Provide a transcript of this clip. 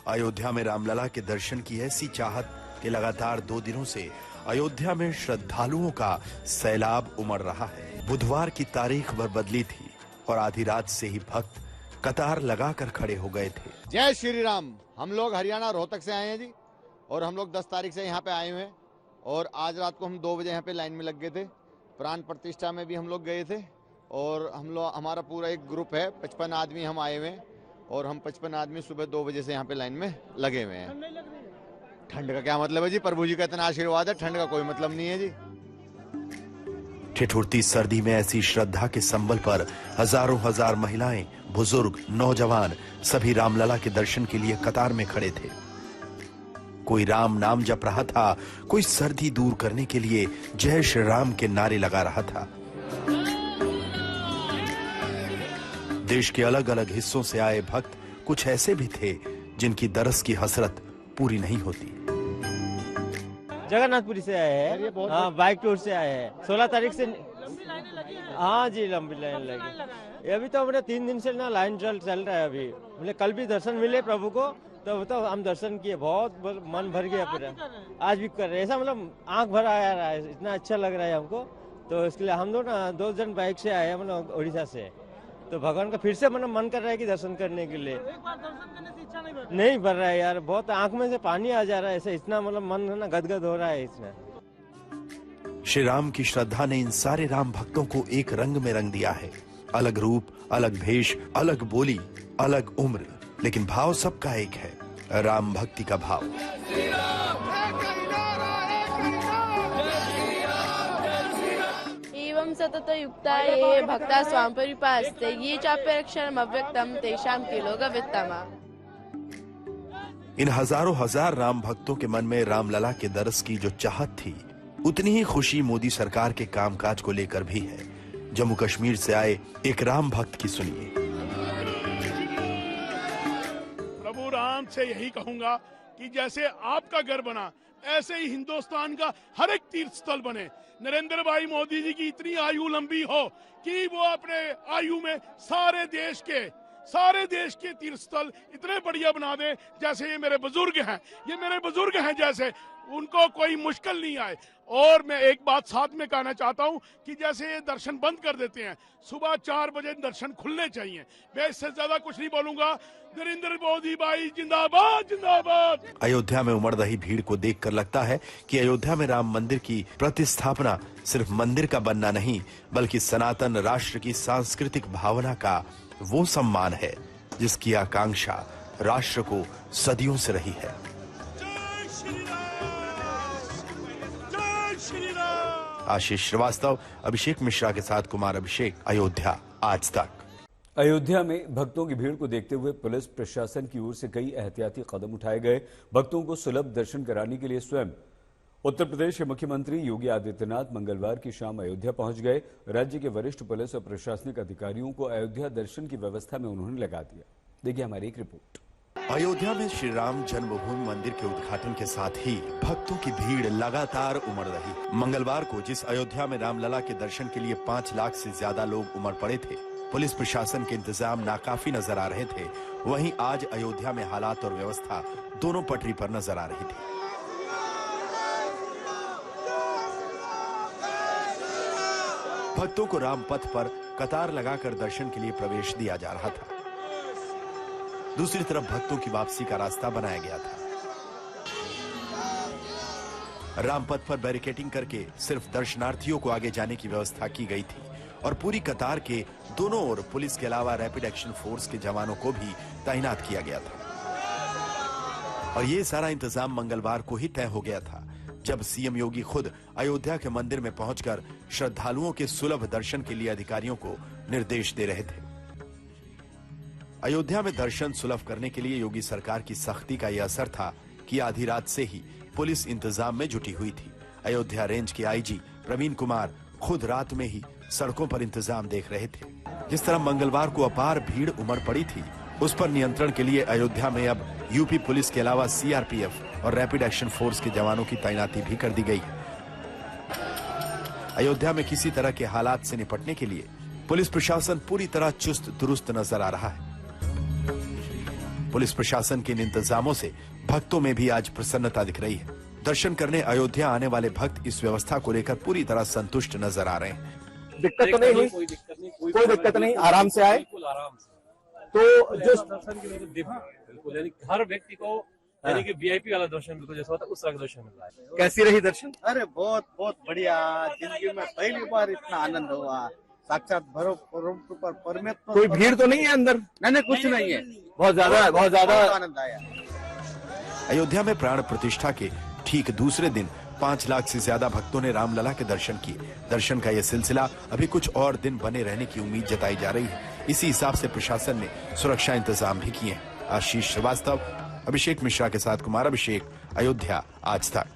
अयोध्या में रामलला के दर्शन की ऐसी चाहत कि लगातार 2 दिनों से अयोध्या में श्रद्धालुओं का सैलाब उमड़ रहा है। बुधवार की तारीख बदली थी और आधी रात से ही भक्त कतार लगाकर खड़े हो गए थे। जय श्री राम। हम लोग हरियाणा रोहतक से आए हैं जी, और हम लोग 10 तारीख से यहाँ पे आए हुए हैं, और आज रात को हम 2 बजे यहाँ पे लाइन में लग गए थे। प्राण प्रतिष्ठा में भी हम लोग गए थे, और हमारा पूरा एक ग्रुप है, 55 आदमी हम आए हुए हैं, और हम 55 आदमी सुबह 2 बजे से यहाँ पे लाइन में लगे हुए हैं। ठंड का क्या मतलब है जी, प्रभु जी का इतना आशीर्वाद है, ठंड का कोई मतलब नहीं है जी। ठिठुरती सर्दी में ऐसी श्रद्धा के संबल पर हजार महिलाएं, बुजुर्ग, नौजवान सभी रामलला के दर्शन के लिए कतार में खड़े थे। कोई राम नाम जप रहा था, कोई सर्दी दूर करने के लिए जय श्री राम के नारे लगा रहा था। देश के अलग अलग हिस्सों से आए भक्त कुछ ऐसे भी थे जिनकी दरस की हसरत पूरी नहीं होती। जगन्नाथपुरी से आए हैं, हाँ बाइक टूर से आए हैं। 16 तारीख से हाँ जी, लंबी लाइन लगी। अभी तो हमने 3 दिन से ना लाइन चल रहा है। अभी हमने कल भी दर्शन मिले प्रभु को, तो हम दर्शन किए, बहुत मन भर गया पूरा। आज भी कर रहे हैं, ऐसा मतलब आंख भर आ रहा है, इतना अच्छा लग रहा है हमको। तो इसके लिए हम लोग ना 2 जन बाइक से आए हैं, मतलब उड़ीसा से। तो भगवान का फिर से मन कर रहा है कि दर्शन करने के लिए। एक बार दर्शन करने से इच्छा नहीं भर रहा है यार, बहुत आंख में से पानी आ जा रहा है, ऐसे इतना मतलब मन है ना गदगद हो रहा है इसमें। श्री राम की श्रद्धा ने इन सारे राम भक्तों को एक रंग में रंग दिया है। अलग रूप, अलग भेष, अलग बोली, अलग उम्र, लेकिन भाव सबका एक है, राम भक्ति का भाव। एवं सतत युक्ता ये भक्ता स्वाम परिपास्ते ये चाप्य रक्षणम अव्यक्तम तेषां किलोगवित्तमा। इन हजार राम भक्तों के मन में रामलला के दरस की जो चाहत थी, उतनी ही खुशी मोदी सरकार के कामकाज को लेकर भी है। जम्मू कश्मीर से आए एक राम भक्त की सुनिए। प्रभु राम से यही कहूंगा कि जैसे आपका घर बना, ऐसे ही हिंदुस्तान का हर एक तीर्थ स्थल बने। नरेंद्र भाई मोदी जी की इतनी आयु लंबी हो कि वो अपने आयु में सारे देश के तीर्थ स्थल इतने बढ़िया बना दे। जैसे ये मेरे बुजुर्ग हैं, जैसे उनको कोई मुश्किल नहीं आए। और मैं एक बात साथ में कहना चाहता हूं कि जैसे ये दर्शन बंद कर देते हैं, सुबह 4 बजे दर्शन खुलने चाहिए। मैं इससे ज्यादा कुछ नहीं बोलूंगा। नरेंद्र मोदी भाई जिंदाबाद, जिंदाबाद। अयोध्या में उमड़ रही भीड़ को देखकर लगता है कि अयोध्या में राम मंदिर की प्रतिस्थापना सिर्फ मंदिर का बनना नहीं, बल्कि सनातन राष्ट्र की सांस्कृतिक भावना का वो सम्मान है जिसकी आकांक्षा राष्ट्र को सदियों से रही है। आशीष श्रीवास्तव, अभिषेक मिश्रा के साथ कुमार अभिषेक, अयोध्या आज तक। अयोध्या में भक्तों की भीड़ को देखते हुए पुलिस प्रशासन की ओर से कई एहतियाती कदम उठाए गए। भक्तों को सुलभ दर्शन कराने के लिए स्वयं उत्तर प्रदेश के मुख्यमंत्री योगी आदित्यनाथ मंगलवार की शाम अयोध्या पहुंच गए। राज्य के वरिष्ठ पुलिस और प्रशासनिक अधिकारियों को अयोध्या दर्शन की व्यवस्था में उन्होंने लगा दिया। देखिए हमारी एक रिपोर्ट। अयोध्या में श्री राम जन्मभूमि मंदिर के उद्घाटन के साथ ही भक्तों की भीड़ लगातार उमड़ रही। मंगलवार को जिस अयोध्या में रामलला के दर्शन के लिए 5 लाख से ज्यादा लोग उमड़ पड़े थे, पुलिस प्रशासन के इंतजाम नाकाफी नजर आ रहे थे, वहीं आज अयोध्या में हालात और व्यवस्था दोनों पटरी पर नजर आ रही थी। भक्तों को राम पथ पर कतार लगाकर दर्शन के लिए प्रवेश दिया जा रहा था। दूसरी तरफ भक्तों की वापसी का रास्ता बनाया गया था। रामपथ पर बैरिकेडिंग करके सिर्फ दर्शनार्थियों को आगे जाने की व्यवस्था की गई थी और पूरी कतार के दोनों ओर पुलिस के अलावा रैपिड एक्शन फोर्स के जवानों को भी तैनात किया गया था। और ये सारा इंतजाम मंगलवार को ही तय हो गया था, जब सीएम योगी खुद अयोध्या के मंदिर में पहुंचकर श्रद्धालुओं के सुलभ दर्शन के लिए अधिकारियों को निर्देश दे रहे थे। अयोध्या में दर्शन सुलभ करने के लिए योगी सरकार की सख्ती का यह असर था कि आधी रात से ही पुलिस इंतजाम में जुटी हुई थी। अयोध्या रेंज के आईजी प्रवीण कुमार खुद रात में ही सड़कों पर इंतजाम देख रहे थे। जिस तरह मंगलवार को अपार भीड़ उमड़ पड़ी थी, उस पर नियंत्रण के लिए अयोध्या में अब यूपी पुलिस के अलावा सीआरपीएफ और रैपिड एक्शन फोर्स के जवानों की तैनाती भी कर दी गई। अयोध्या में किसी तरह के हालात से निपटने के लिए पुलिस प्रशासन पूरी तरह चुस्त दुरुस्त नजर आ रहा है। पुलिस प्रशासन के इन इंतजामों से भक्तों में भी आज प्रसन्नता दिख रही है। दर्शन करने अयोध्या आने वाले भक्त इस व्यवस्था को लेकर पूरी तरह संतुष्ट नजर आ रहे हैं। दिक्कत तो नहीं हुई, कोई दिक्कत नहीं, आराम से आए। आराम से तो जो दर्शन की बिल्कुल, यानी हर व्यक्ति को यानी कि वीआईपी वाला दर्शन बिल्कुल जैसा होता है उस तरह का दर्शन मिल रहा है। कैसी रही दर्शन? अरे बहुत बहुत बढ़िया, जिंदगी में पहली बार इतना आनंद हुआ। साक्षात परमेश्वर। कोई भीड़ तो नहीं है अंदर? नहीं, कुछ नहीं है। बहुत ज्यादा आनंद आया। अयोध्या में प्राण प्रतिष्ठा के ठीक दूसरे दिन 5 लाख से ज्यादा भक्तों ने रामलला के दर्शन किए। दर्शन का यह सिलसिला अभी कुछ और दिन बने रहने की उम्मीद जताई जा रही है। इसी हिसाब से प्रशासन ने सुरक्षा इंतजाम भी किए हैं। आशीष श्रीवास्तव, अभिषेक मिश्रा के साथ कुमार अभिषेक, अयोध्या आज तक।